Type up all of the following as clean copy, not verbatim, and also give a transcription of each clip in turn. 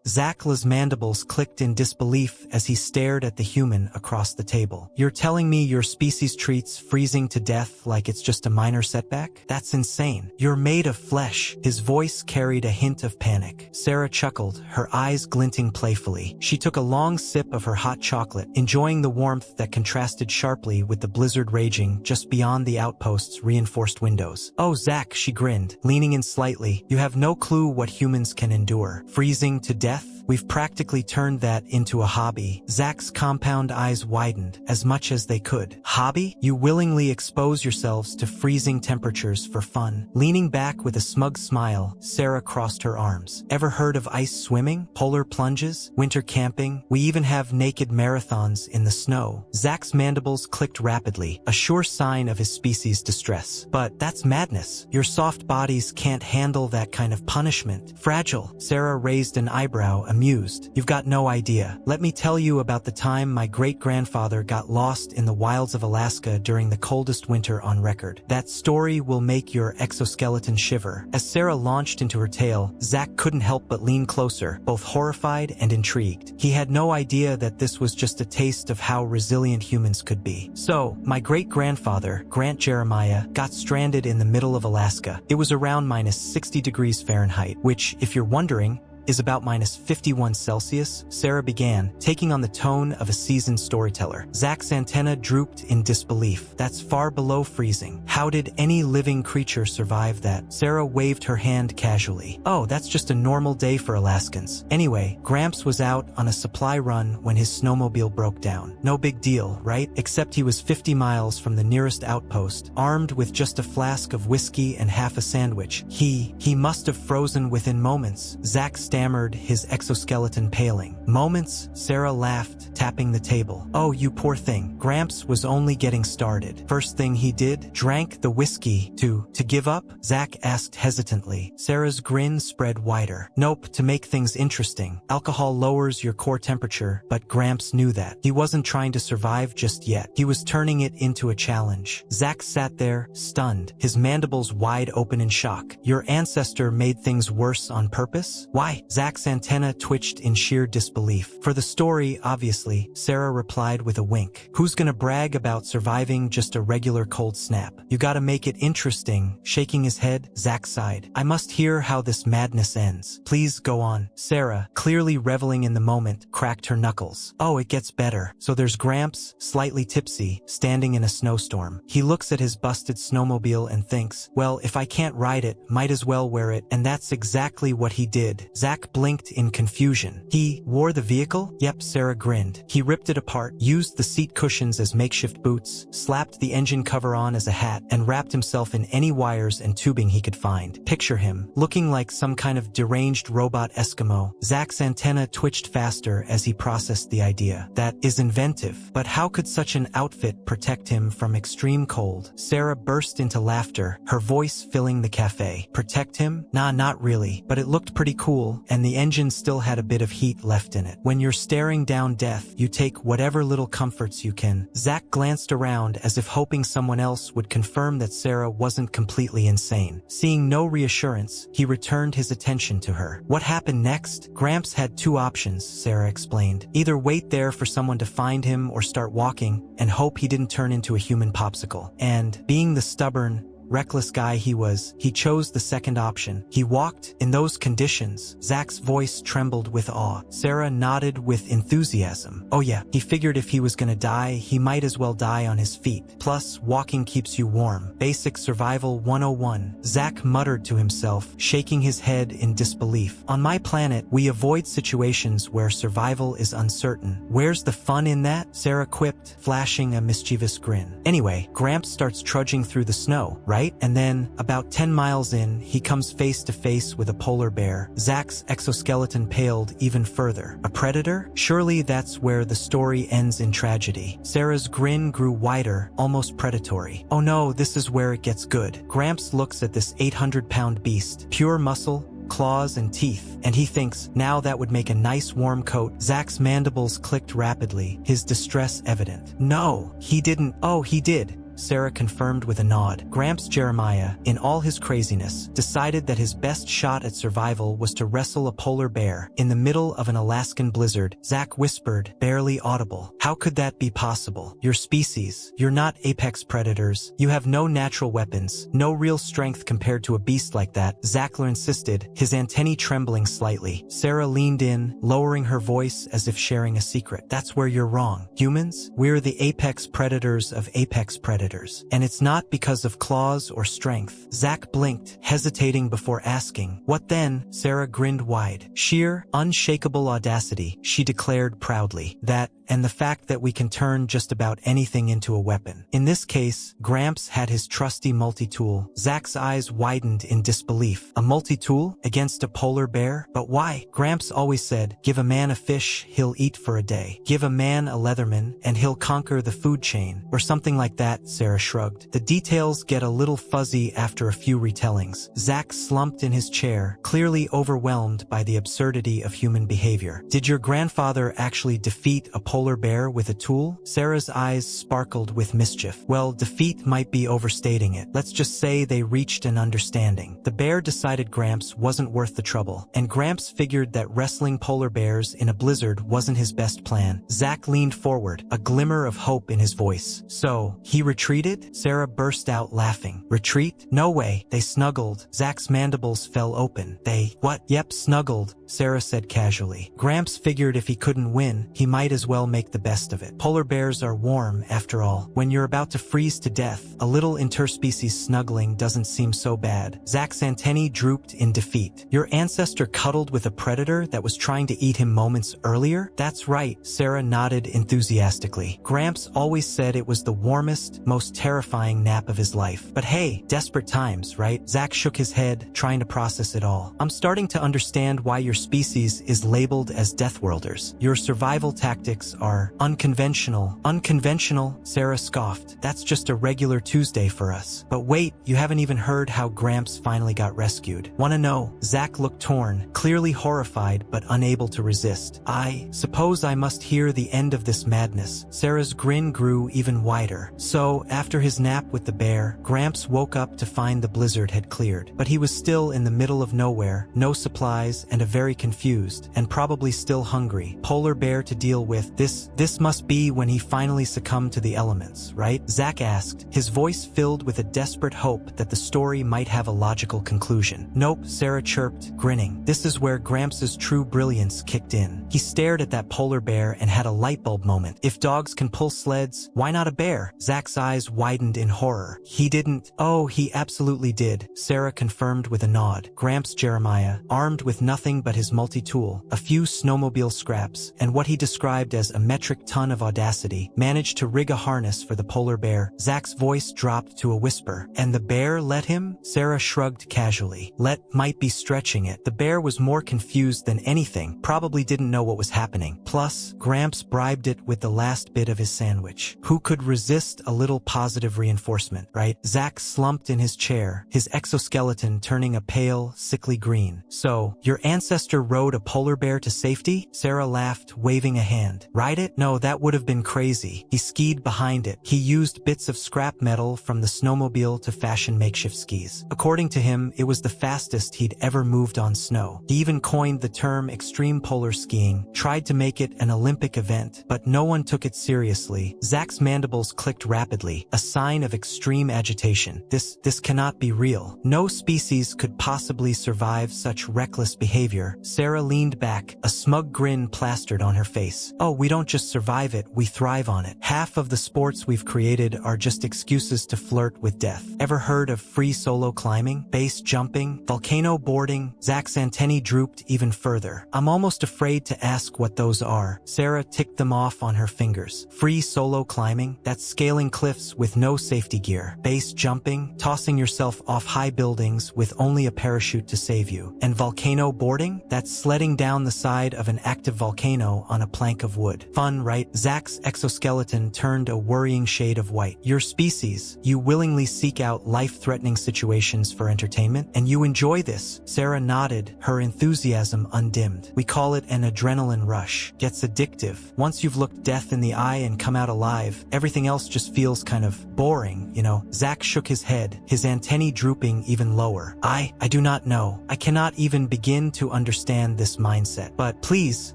Zach's mandibles clicked in disbelief as he stared at the human across the table. "You're telling me your species treats freezing to death like it's just a minor setback? That's insane. You're made of flesh." His voice carried a hint of panic. Sarah chuckled, her eyes glinting playfully. She took a long sip of her hot chocolate, enjoying the warmth that contrasted sharply with the blizzard raging just beyond the outpost's reinforced windows. "Oh, Zach," she grinned, leaning in slightly, "you have no clue what humans can endure. Freezing to death? We've practically turned that into a hobby." Zach's compound eyes widened, as much as they could. "Hobby? You willingly expose yourselves to freezing temperatures for fun?" Leaning back with a smug smile, Sarah crossed her arms. "Ever heard of ice swimming, polar plunges, winter camping? We even have naked marathons in the snow." Zach's mandibles clicked rapidly, a sure sign of his species' distress. "But that's madness. Your soft bodies can't handle that kind of punishment. Fragile." Sarah raised an eyebrow, amused. "You've got no idea. Let me tell you about the time my great-grandfather got lost in the wilds of Alaska during the coldest winter on record. That story will make your exoskeleton shiver." As Sarah launched into her tale, Zach couldn't help but lean closer, both horrified and intrigued. He had no idea that this was just a taste of how resilient humans could be. "So, my great-grandfather, Grant Jeremiah, got stranded in the middle of Alaska. It was around minus 60 degrees Fahrenheit, which, if you're wondering, is about minus 51 Celsius, Sarah began, taking on the tone of a seasoned storyteller. Zach's antenna drooped in disbelief. "That's far below freezing. How did any living creature survive that?" Sarah waved her hand casually. "Oh, that's just a normal day for Alaskans. Anyway, Gramps was out on a supply run when his snowmobile broke down. No big deal, right? Except he was 50 miles from the nearest outpost, armed with just a flask of whiskey and half a sandwich. He must have frozen within moments." Zach stammered, his exoskeleton paling. "Moments?" Sarah laughed, tapping the table. "Oh, you poor thing. Gramps was only getting started. First thing he did, drank the whiskey to give up?" Zach asked hesitantly. Sarah's grin spread wider. "Nope, to make things interesting. Alcohol lowers your core temperature, but Gramps knew that. He wasn't trying to survive just yet. He was turning it into a challenge." Zach sat there, stunned, his mandibles wide open in shock. "Your ancestor made things worse on purpose? Why?" Zach's antenna twitched in sheer disbelief. "For the story, obviously," Sarah replied with a wink. "Who's gonna brag about surviving just a regular cold snap? You gotta make it interesting." Shaking his head, Zach sighed. "I must hear how this madness ends. Please go on." Sarah, clearly reveling in the moment, cracked her knuckles. "Oh, it gets better. So there's Gramps, slightly tipsy, standing in a snowstorm. He looks at his busted snowmobile and thinks, well, if I can't ride it, might as well wear it, and that's exactly what he did." Zach blinked in confusion. "He wore the vehicle?" "Yep," Sarah grinned. "He ripped it apart, used the seat cushions as makeshift boots, slapped the engine cover on as a hat, and wrapped himself in any wires and tubing he could find. Picture him, looking like some kind of deranged robot Eskimo." Zach's antenna twitched faster as he processed the idea. "That is inventive. But how could such an outfit protect him from extreme cold?" Sarah burst into laughter, her voice filling the cafe. "Protect him? Nah, not really, but it looked pretty cool, and the engine still had a bit of heat left in it. When you're staring down death, you take whatever little comforts you can." Zach glanced around as if hoping someone else would confirm that Sarah wasn't completely insane. Seeing no reassurance, he returned his attention to her. "What happened next?" "Gramps had two options," Sarah explained. "Either wait there for someone to find him or start walking and hope he didn't turn into a human popsicle. And, being the stubborn, reckless guy he was, he chose the second option. He walked in those conditions." Zach's voice trembled with awe. Sarah nodded with enthusiasm. "Oh yeah, he figured if he was gonna die, he might as well die on his feet. Plus, walking keeps you warm. Basic survival 101. Zach muttered to himself, shaking his head in disbelief. "On my planet, we avoid situations where survival is uncertain. Where's the fun in that?" Sarah quipped, flashing a mischievous grin. "Anyway, Gramps starts trudging through the snow, right? And then, about 10 miles in, he comes face to face with a polar bear." Zach's exoskeleton paled even further. "A predator? Surely that's where the story ends in tragedy." Sarah's grin grew wider, almost predatory. "Oh no, this is where it gets good." Gramps looks at this 800-pound beast, pure muscle, claws and teeth, and he thinks, now that would make a nice warm coat. Zach's mandibles clicked rapidly, his distress evident. "No, he didn't." "Oh, he did. Sarah confirmed with a nod. Gramps Jeremiah, in all his craziness, decided that his best shot at survival was to wrestle a polar bear in the middle of an Alaskan blizzard. Zach whispered, barely audible. How could that be possible? Your species. You're not apex predators. You have no natural weapons, no real strength compared to a beast like that, Zackler insisted, his antennae trembling slightly. Sarah leaned in, lowering her voice as if sharing a secret. That's where you're wrong. Humans? We're the apex predators of apex predators. And it's not because of claws or strength. Zach blinked, hesitating before asking. What then? Sarah grinned wide. Sheer, unshakable audacity, she declared proudly. That, and the fact that we can turn just about anything into a weapon. In this case, Gramps had his trusty multi-tool. Zach's eyes widened in disbelief. A multi-tool? Against a polar bear? But why? Gramps always said, give a man a fish, he'll eat for a day. Give a man a Leatherman, and he'll conquer the food chain. Or something like that, Sarah shrugged. The details get a little fuzzy after a few retellings. Zach slumped in his chair, clearly overwhelmed by the absurdity of human behavior. Did your grandfather actually defeat a polar bear with a tool? Sarah's eyes sparkled with mischief. Well, defeat might be overstating it. Let's just say they reached an understanding. The bear decided Gramps wasn't worth the trouble, and Gramps figured that wrestling polar bears in a blizzard wasn't his best plan. Zach leaned forward, a glimmer of hope in his voice. So, he retreated? Sarah burst out laughing. Retreat? No way. They snuggled. Zach's mandibles fell open. They, what? Yep, snuggled, Sarah said casually. Gramps figured if he couldn't win, he might as well make the best of it. Polar bears are warm, after all. When you're about to freeze to death, a little interspecies snuggling doesn't seem so bad. Zach's antennae drooped in defeat. Your ancestor cuddled with a predator that was trying to eat him moments earlier? That's right, Sarah nodded enthusiastically. Gramps always said it was the warmest, most terrifying nap of his life. But hey, desperate times, right? Zach shook his head, trying to process it all. I'm starting to understand why your species is labeled as Deathworlders. Your survival tactics are unconventional. Unconventional? Sarah scoffed. That's just a regular Tuesday for us. But wait, you haven't even heard how Gramps finally got rescued. Wanna know? Zach looked torn, clearly horrified but unable to resist. I suppose I must hear the end of this madness. Sarah's grin grew even wider. So, after his nap with the bear, Gramps woke up to find the blizzard had cleared. But he was still in the middle of nowhere, no supplies, and a very confused, and probably still hungry, polar bear to deal with. This must be when he finally succumbed to the elements, right? Zach asked, his voice filled with a desperate hope that the story might have a logical conclusion. Nope, Sarah chirped, grinning. This is where Gramps' true brilliance kicked in. He stared at that polar bear and had a light bulb moment. If dogs can pull sleds, why not a bear? Zach's eyes widened in horror. He didn't. Oh, he absolutely did, Sarah confirmed with a nod. Gramps Jeremiah, armed with nothing but his multi-tool, a few snowmobile scraps, and what he described as a metric ton of audacity, managed to rig a harness for the polar bear. Zach's voice dropped to a whisper. And the bear let him? Sarah shrugged casually. Let might be stretching it. The bear was more confused than anything, probably didn't know what was happening. Plus, Gramps bribed it with the last bit of his sandwich. Who could resist a little positive reinforcement, right? Zach slumped in his chair, his exoskeleton turning a pale, sickly green. So, your ancestor rode a polar bear to safety? Sarah laughed, waving a hand. Ride it? No, that would have been crazy. He skied behind it. He used bits of scrap metal from the snowmobile to fashion makeshift skis. According to him, it was the fastest he'd ever moved on snow. He even coined the term extreme polar skiing, tried to make it an Olympic event, but no one took it seriously. Zach's mandibles clicked rapidly, a sign of extreme agitation. This cannot be real. No species could possibly survive such reckless behavior. Sarah leaned back, a smug grin plastered on her face. Oh, we don't just survive it, we thrive on it. Half of the sports we've created are just excuses to flirt with death. Ever heard of free solo climbing, base jumping, volcano boarding? Zach's antennae drooped even further. I'm almost afraid to ask what those are. Sarah ticked them off on her fingers. Free solo climbing? That's scaling cliffs with no safety gear. Base jumping? Tossing yourself off high buildings with only a parachute to save you. And volcano boarding? doing? That's sledding down the side of an active volcano on a plank of wood. Fun, right? Zach's exoskeleton turned a worrying shade of white. Your species, you willingly seek out life-threatening situations for entertainment, and you enjoy this. Sarah nodded, her enthusiasm undimmed. We call it an adrenaline rush. Gets addictive. Once you've looked death in the eye and come out alive, everything else just feels kind of boring, you know? Zach shook his head, his antennae drooping even lower. I do not know. I cannot even begin to understand this mindset. But please,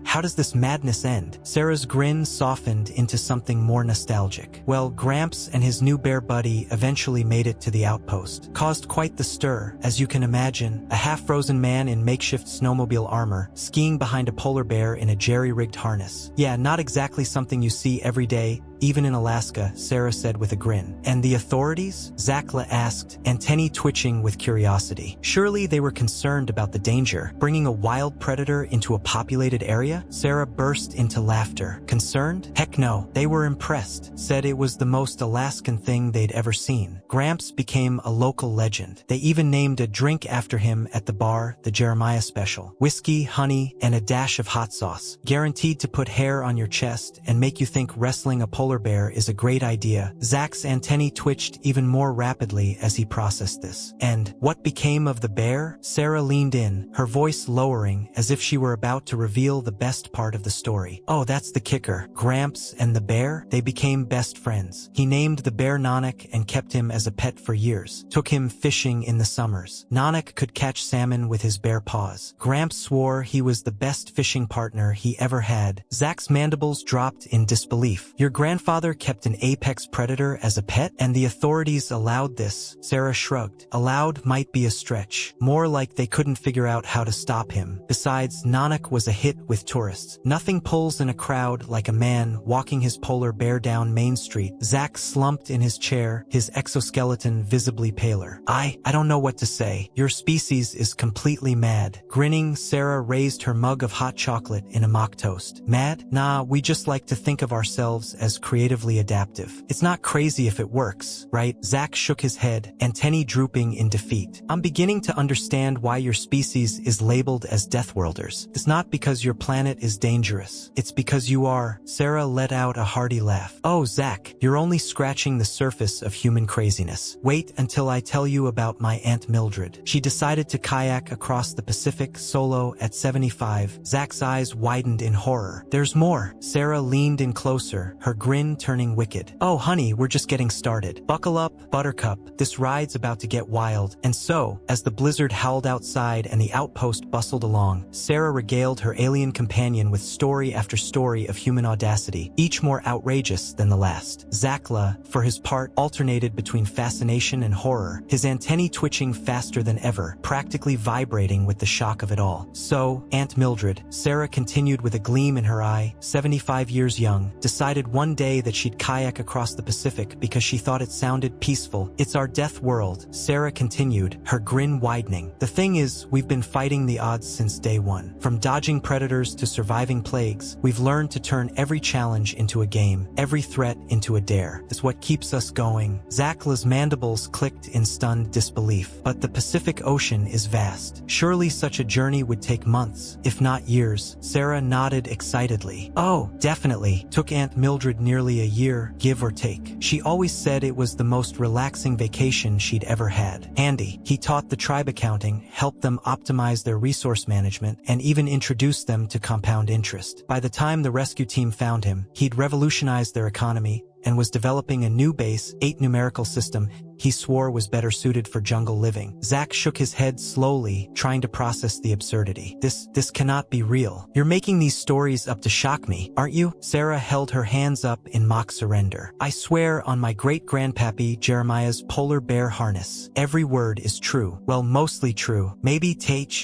how does this madness end? Sarah's grin softened into something more nostalgic. Well, Gramps and his new bear buddy eventually made it to the outpost. Caused quite the stir, as you can imagine, a half-frozen man in makeshift snowmobile armor, skiing behind a polar bear in a jerry-rigged harness. Yeah, not exactly something you see every day, even in Alaska, Sarah said with a grin. And the authorities? Zachla asked, antennae twitching with curiosity. Surely they were concerned about the danger, bringing a wild predator into a populated area? Sarah burst into laughter. Concerned? Heck no. They were impressed, said it was the most Alaskan thing they'd ever seen. Gramps became a local legend. They even named a drink after him at the bar, the Jeremiah Special. Whiskey, honey, and a dash of hot sauce. Guaranteed to put hair on your chest and make you think wrestling a polar bear is a great idea. Zach's antennae twitched even more rapidly as he processed this. And what became of the bear? Sarah leaned in, her voice lowering as if she were about to reveal the best part of the story. Oh, that's the kicker. Gramps and the bear? They became best friends. He named the bear Nanak and kept him as a pet for years. Took him fishing in the summers. Nanak could catch salmon with his bare paws. Gramps swore he was the best fishing partner he ever had. Zach's mandibles dropped in disbelief. Your grandfather kept an apex predator as a pet, and the authorities allowed this? Sarah shrugged. Allowed might be a stretch. More like they couldn't figure out how to stop him. Besides, Nanak was a hit with tourists. Nothing pulls in a crowd like a man walking his polar bear down Main Street. Zach slumped in his chair, his exoskeleton visibly paler. I don't know what to say. Your species is completely mad. Grinning, Sarah raised her mug of hot chocolate in a mock toast. Mad? Nah, we just like to think of ourselves as creatively adaptive. It's not crazy if it works, right? Zach shook his head, antennae drooping in defeat. I'm beginning to understand why your species is labeled as Deathworlders. It's not because your planet is dangerous. It's because you are. Sarah let out a hearty laugh. Oh, Zach, you're only scratching the surface of human craziness. Wait until I tell you about my Aunt Mildred. She decided to kayak across the Pacific solo at 75. Zach's eyes widened in horror. There's more. Sarah leaned in closer, her grin turning wicked. Oh, honey, we're just getting started. Buckle up, Buttercup. This ride's about to get wild. And so, as the blizzard howled outside and the outpost bustled along, Sarah regaled her alien companion with story after story of human audacity, each more outrageous than the last. Zachla, for his part, alternated between fascination and horror, his antennae twitching faster than ever, practically vibrating with the shock of it all. So, Aunt Mildred, Sarah continued with a gleam in her eye, 75 years young, decided one day that she'd kayak across the Pacific because she thought it sounded peaceful. It's our death world, Sarah continued, her grin widening. The thing is, we've been fighting the odds since day one. From dodging predators to surviving plagues, we've learned to turn every challenge into a game, every threat into a dare. It's what keeps us going. Zachla's mandibles clicked in stunned disbelief. But the Pacific Ocean is vast. Surely such a journey would take months, if not years. Sarah nodded excitedly. Oh, definitely. Took Aunt Mildred nearly a year, give or take. She always said it was the most relaxing vacation she'd ever had. Andy, he taught the tribe accounting, helped them optimize their resource management, and even introduced them to compound interest. By the time the rescue team found him, he'd revolutionized their economy and was developing a new base, 8 numerical system he swore was better suited for jungle living. Zach shook his head slowly, trying to process the absurdity. This cannot be real. You're making these stories up to shock me, aren't you? Sarah held her hands up in mock surrender. I swear on my great-grandpappy Jeremiah's polar bear harness. Every word is true. Well, mostly true. Maybe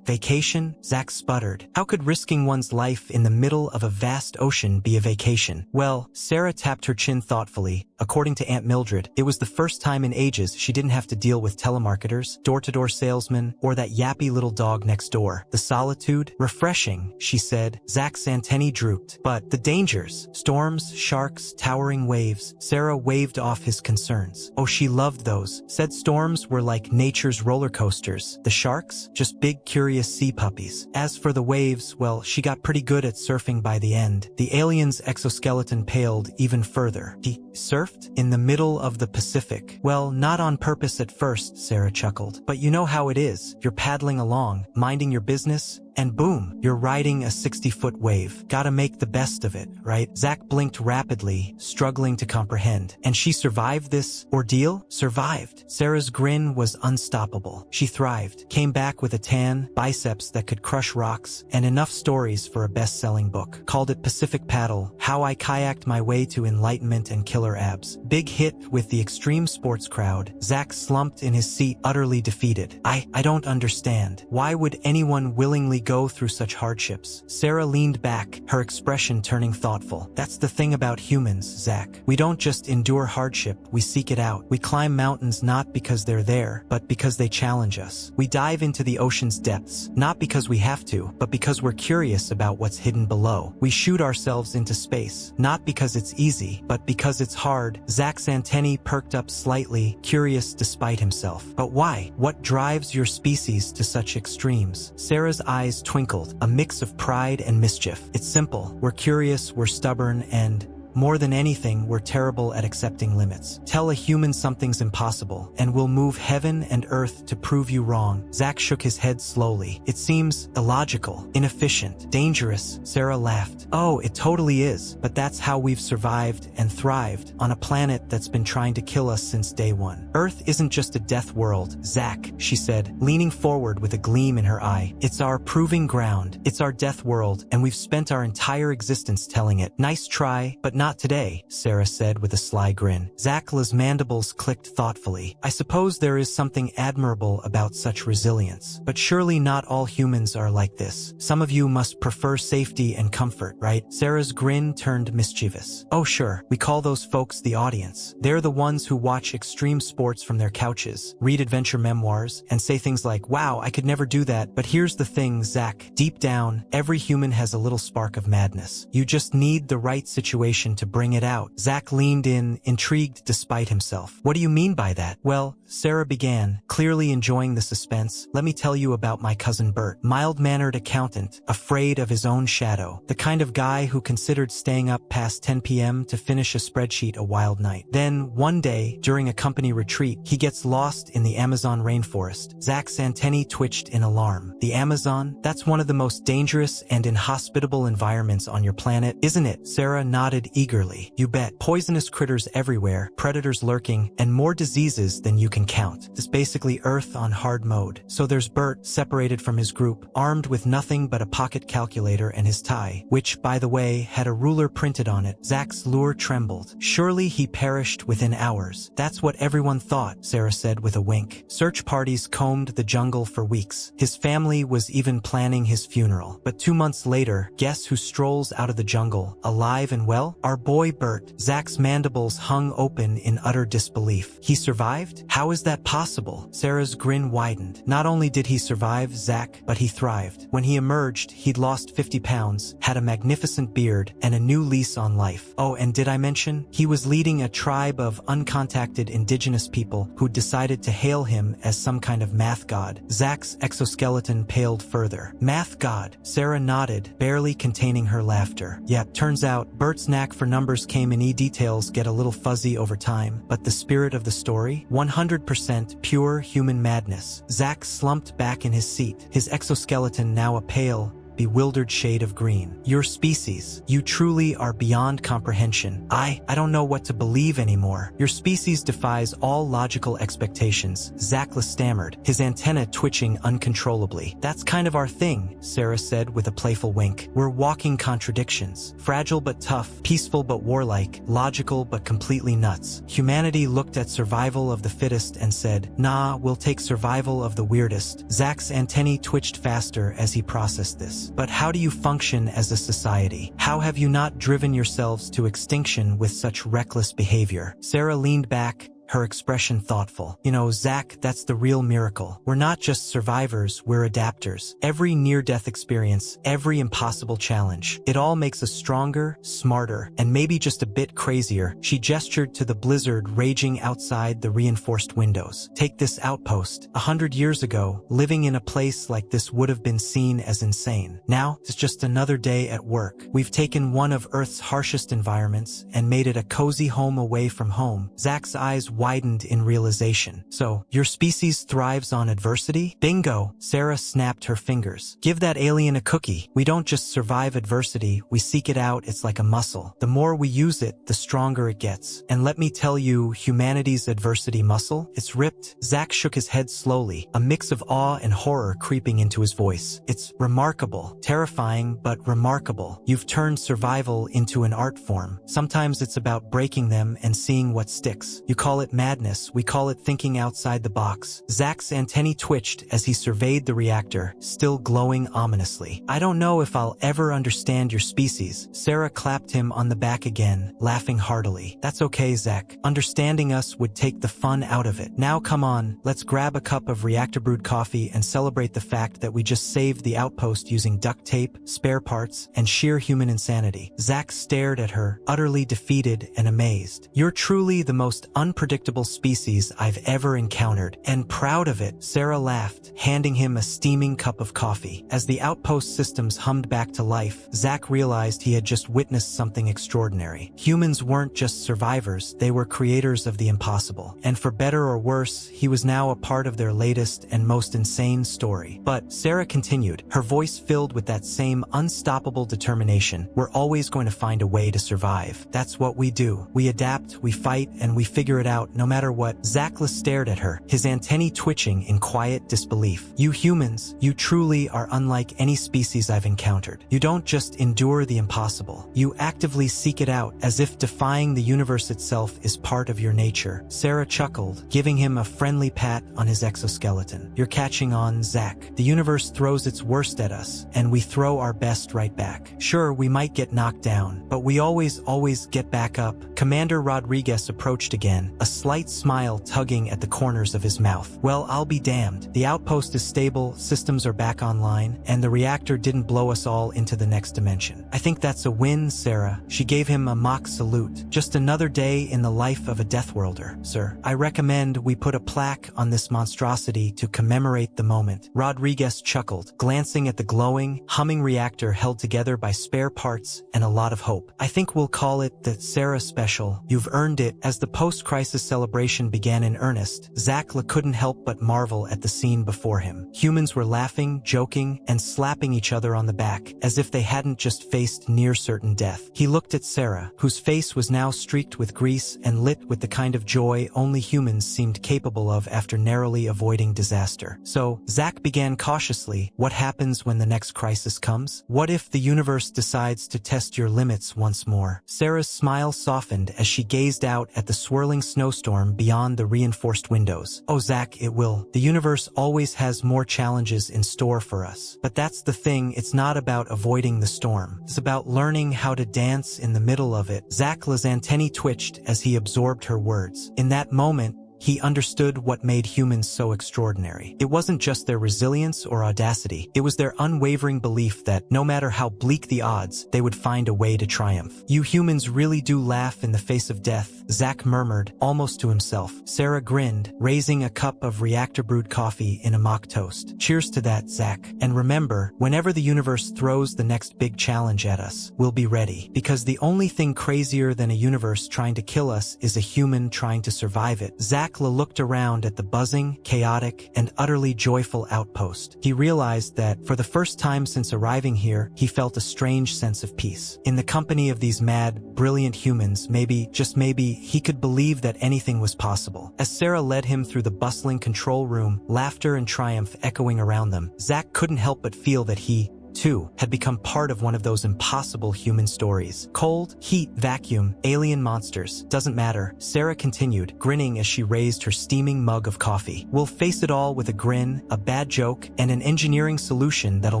vacation? Zach sputtered. How could risking one's life in the middle of a vast ocean be a vacation? Well, Sarah tapped her chin thoughtfully, According to Aunt Mildred, it was the first time in ages she didn't have to deal with telemarketers, door-to-door salesmen, or that yappy little dog next door. The solitude? Refreshing, she said. Zach's antennae drooped. But the dangers? Storms, sharks, towering waves. Sarah waved off his concerns. Oh, she loved those. Said storms were like nature's roller coasters. The sharks? Just big, curious sea puppies. As for the waves, well, she got pretty good at surfing by the end. The alien's exoskeleton paled even further. He surfed in the middle of the Pacific. Well, not on purpose at first, Sarah chuckled. But you know how it is. You're paddling along, minding your business, and boom, you're riding a 60-foot wave. Gotta make the best of it, right? Zach blinked rapidly, struggling to comprehend. And she survived this ordeal? Survived. Sarah's grin was unstoppable. She thrived, came back with a tan, biceps that could crush rocks, and enough stories for a best-selling book. Called it Pacific Paddle, How I Kayaked My Way to Enlightenment and Killer Abs. Big hit with the extreme sports crowd. Zach slumped in his seat, utterly defeated. I don't understand. Why would anyone willingly go through such hardships? Sarah leaned back, her expression turning thoughtful. That's the thing about humans, Zach. We don't just endure hardship, we seek it out. We climb mountains not because they're there, but because they challenge us. We dive into the ocean's depths, not because we have to, but because we're curious about what's hidden below. We shoot ourselves into space, not because it's easy, but because it's hard. Zach's antennae perked up slightly, curious despite himself. But why? What drives your species to such extremes? Sarah's eyes twinkled, a mix of pride and mischief. It's simple. We're curious, we're stubborn, and more than anything, we're terrible at accepting limits. Tell a human something's impossible, and we'll move heaven and earth to prove you wrong. Zach shook his head slowly. It seems illogical, inefficient, dangerous. Sarah laughed. Oh, it totally is. But that's how we've survived and thrived on a planet that's been trying to kill us since day one. Earth isn't just a death world, Zach, she said, leaning forward with a gleam in her eye. It's our proving ground. It's our death world, and we've spent our entire existence telling it. Nice try, but not today, Sarah said with a sly grin. Zach's mandibles clicked thoughtfully. I suppose there is something admirable about such resilience. But surely not all humans are like this. Some of you must prefer safety and comfort, right? Sarah's grin turned mischievous. Oh sure, we call those folks the audience. They're the ones who watch extreme sports from their couches, read adventure memoirs, and say things like, wow, I could never do that. But here's the thing, Zach. Deep down, every human has a little spark of madness. You just need the right situation to bring it out. Zach leaned in, intrigued despite himself. What do you mean by that? Well, Sarah began, clearly enjoying the suspense. Let me tell you about my cousin Bert. Mild-mannered accountant, afraid of his own shadow. The kind of guy who considered staying up past 10 p.m. to finish a spreadsheet a wild night. Then, one day, during a company retreat, he gets lost in the Amazon rainforest. Zach's antennae twitched in alarm. The Amazon? That's one of the most dangerous and inhospitable environments on your planet, isn't it? Sarah nodded eagerly. You bet. Poisonous critters everywhere, predators lurking, and more diseases than you can count. It's basically Earth on hard mode. So there's Bert, separated from his group, armed with nothing but a pocket calculator and his tie, which, by the way, had a ruler printed on it. Zach's lure trembled. Surely he perished within hours. That's what everyone thought, Sarah said with a wink. Search parties combed the jungle for weeks. His family was even planning his funeral. But 2 months later, guess who strolls out of the jungle, alive and well? Our boy Bert. Zach's mandibles hung open in utter disbelief. He survived? How is that possible? Sarah's grin widened. Not only did he survive, Zach, but he thrived. When he emerged, he'd lost 50 pounds, had a magnificent beard, and a new lease on life. Oh, and did I mention? He was leading a tribe of uncontacted indigenous people who decided to hail him as some kind of math god. Zach's exoskeleton paled further. Math god? Sarah nodded, barely containing her laughter. Yeah, turns out, Bert's knack for numbers came in details get a little fuzzy over time, but the spirit of the story? 100% pure human madness. Zach slumped back in his seat, his exoskeleton now a pale, bewildered shade of green. Your species. You truly are beyond comprehension. I don't know what to believe anymore. Your species defies all logical expectations, Zach stammered, his antenna twitching uncontrollably. That's kind of our thing, Sarah said with a playful wink. We're walking contradictions. Fragile but tough, peaceful but warlike, logical but completely nuts. Humanity looked at survival of the fittest and said, nah, we'll take survival of the weirdest. Zach's antennae twitched faster as he processed this. yes, but how do you function as a society? How have you not driven yourselves to extinction with such reckless behavior? Sarah leaned back, her expression thoughtful. You know, Zach, that's the real miracle. We're not just survivors, we're adapters. Every near-death experience, every impossible challenge, it all makes us stronger, smarter, and maybe just a bit crazier. She gestured to the blizzard raging outside the reinforced windows. Take this outpost. 100 years ago, living in a place like this would have been seen as insane. Now, it's just another day at work. We've taken one of Earth's harshest environments and made it a cozy home away from home. Zach's eyes widened in realization. So, your species thrives on adversity? Bingo! Sarah snapped her fingers. Give that alien a cookie. We don't just survive adversity, we seek it out. It's like a muscle. The more we use it, the stronger it gets. And let me tell you, humanity's adversity muscle, it's ripped. Zach shook his head slowly, a mix of awe and horror creeping into his voice. It's remarkable. Terrifying, but remarkable. You've turned survival into an art form. Sometimes it's about breaking them and seeing what sticks. You call it madness, we call it thinking outside the box. Zach's antennae twitched as he surveyed the reactor, still glowing ominously. I don't know if I'll ever understand your species. Sarah clapped him on the back again, laughing heartily. That's okay, Zach. Understanding us would take the fun out of it. Now come on, let's grab a cup of reactor-brewed coffee and celebrate the fact that we just saved the outpost using duct tape, spare parts, and sheer human insanity. Zach stared at her, utterly defeated and amazed. You're truly the most unpredictable species I've ever encountered, and proud of it. Sarah laughed, handing him a steaming cup of coffee. As the outpost systems hummed back to life, Zach realized he had just witnessed something extraordinary. Humans weren't just survivors, they were creators of the impossible. And for better or worse, he was now a part of their latest and most insane story. But Sarah continued, her voice filled with that same unstoppable determination. We're always going to find a way to survive. That's what we do. We adapt, we fight, and we figure it out no matter what. Zach stared at her, his antennae twitching in quiet disbelief. You humans, you truly are unlike any species I've encountered. You don't just endure the impossible. You actively seek it out, as if defying the universe itself is part of your nature. Sarah chuckled, giving him a friendly pat on his exoskeleton. You're catching on, Zach. The universe throws its worst at us, and we throw our best right back. Sure, we might get knocked down, but we always get back up. Commander Rodriguez approached again, a slight smile tugging at the corners of his mouth. Well, I'll be damned. The outpost is stable, systems are back online, and the reactor didn't blow us all into the next dimension. I think that's a win, Sarah. She gave him a mock salute. Just another day in the life of a Deathworlder, sir. I recommend we put a plaque on this monstrosity to commemorate the moment. Rodriguez chuckled, glancing at the glowing, humming reactor held together by spare parts and a lot of hope. I think we'll call it the Sarah Special. You've earned it. As the post-crisis celebration began in earnest, Zach couldn't help but marvel at the scene before him. Humans were laughing, joking, and slapping each other on the back, as if they hadn't just faced near-certain death. He looked at Sarah, whose face was now streaked with grease and lit with the kind of joy only humans seemed capable of after narrowly avoiding disaster. So, Zach began cautiously, what happens when the next crisis comes? What if the universe decides to test your limits once more? Sarah's smile softened as she gazed out at the swirling snowstorm beyond the reinforced windows. Oh, Zach, it will. The universe always has more challenges in store for us. But that's the thing, it's not about avoiding the storm. It's about learning how to dance in the middle of it. Zach's antennae twitched as he absorbed her words. In that moment, he understood what made humans so extraordinary. It wasn't just their resilience or audacity. It was their unwavering belief that, no matter how bleak the odds, they would find a way to triumph. You humans really do laugh in the face of death, Zach murmured, almost to himself. Sarah grinned, raising a cup of reactor-brewed coffee in a mock toast. Cheers to that, Zach. And remember, whenever the universe throws the next big challenge at us, we'll be ready. Because the only thing crazier than a universe trying to kill us is a human trying to survive it. Zach looked around at the buzzing, chaotic, and utterly joyful outpost. He realized that, for the first time since arriving here, he felt a strange sense of peace. In the company of these mad, brilliant humans, maybe, just maybe, he could believe that anything was possible. As Sarah led him through the bustling control room, laughter and triumph echoing around them, Zach couldn't help but feel that he too, had become part of one of those impossible human stories. Cold, heat, vacuum, alien monsters, doesn't matter, Sarah continued, grinning as she raised her steaming mug of coffee. We'll face it all with a grin, a bad joke, and an engineering solution that'll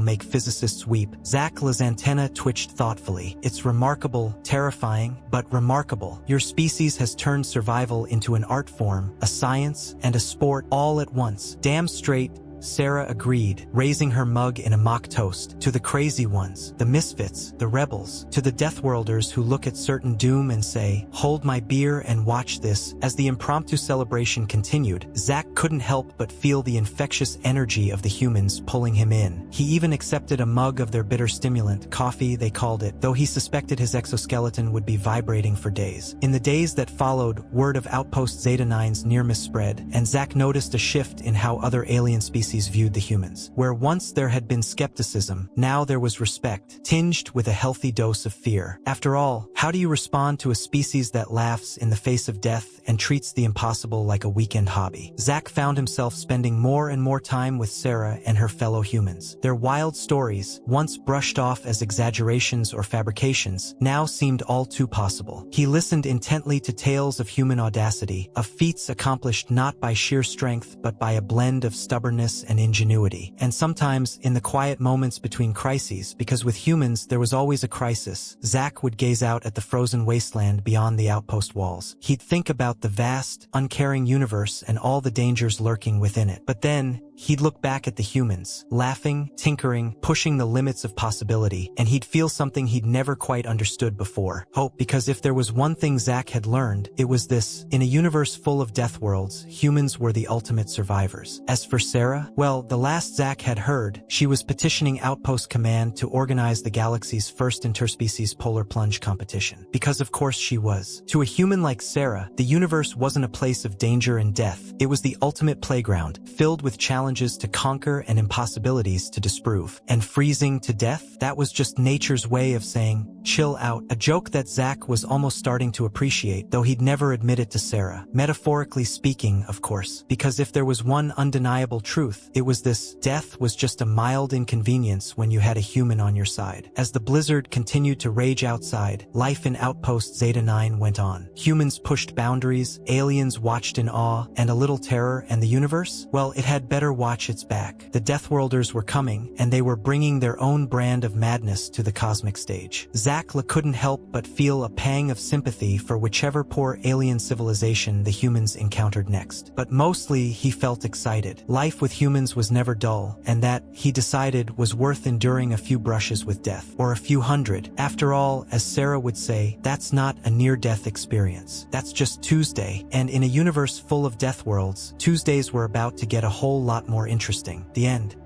make physicists weep. Zach's antenna twitched thoughtfully. It's remarkable, terrifying, but remarkable. Your species has turned survival into an art form, a science, and a sport all at once. Damn straight, Sarah agreed, raising her mug in a mock toast. To the crazy ones, the misfits, the rebels, to the Deathworlders who look at certain doom and say, hold my beer and watch this. As the impromptu celebration continued, Zach couldn't help but feel the infectious energy of the humans pulling him in. He even accepted a mug of their bitter stimulant, coffee they called it, though he suspected his exoskeleton would be vibrating for days. In the days that followed, word of Outpost Zeta-9's near-miss spread, and Zach noticed a shift in how other alien species viewed the humans. Where once there had been skepticism, now there was respect, tinged with a healthy dose of fear. After all, how do you respond to a species that laughs in the face of death and treats the impossible like a weekend hobby? Zach found himself spending more and more time with Sarah and her fellow humans. Their wild stories, once brushed off as exaggerations or fabrications, now seemed all too possible. He listened intently to tales of human audacity, of feats accomplished not by sheer strength but by a blend of stubbornness and ingenuity. And sometimes, in the quiet moments between crises, because with humans there was always a crisis, Zach would gaze out at the frozen wasteland beyond the outpost walls. He'd think about the vast, uncaring universe and all the dangers lurking within it. But then, he'd look back at the humans, laughing, tinkering, pushing the limits of possibility, and he'd feel something he'd never quite understood before. Hope, because if there was one thing Zach had learned, it was this: in a universe full of death worlds, humans were the ultimate survivors. As for Sarah, well, the last Zach had heard, she was petitioning Outpost Command to organize the galaxy's first interspecies polar plunge competition. Because of course she was. To a human like Sarah, the universe wasn't a place of danger and death. It was the ultimate playground, filled with challenges to conquer and impossibilities to disprove. And freezing to death? That was just nature's way of saying, chill out. A joke that Zach was almost starting to appreciate, though he'd never admit it to Sarah. Metaphorically speaking, of course. Because if there was one undeniable truth, it was this: death was just a mild inconvenience when you had a human on your side. As the blizzard continued to rage outside, life in Outpost Zeta-9 went on. Humans pushed boundaries, aliens watched in awe, and a little terror, and the universe? Well, it had better watch its back. The Deathworlders were coming, and they were bringing their own brand of madness to the cosmic stage. Zach couldn't help but feel a pang of sympathy for whichever poor alien civilization the humans encountered next. But mostly, he felt excited. Life with humans was never dull, and that, he decided, was worth enduring a few brushes with death. Or a few hundred. After all, as Sarah would say, that's not a near-death experience. That's just Tuesday. And in a universe full of death worlds, Tuesdays were about to get a whole lot more interesting. The end.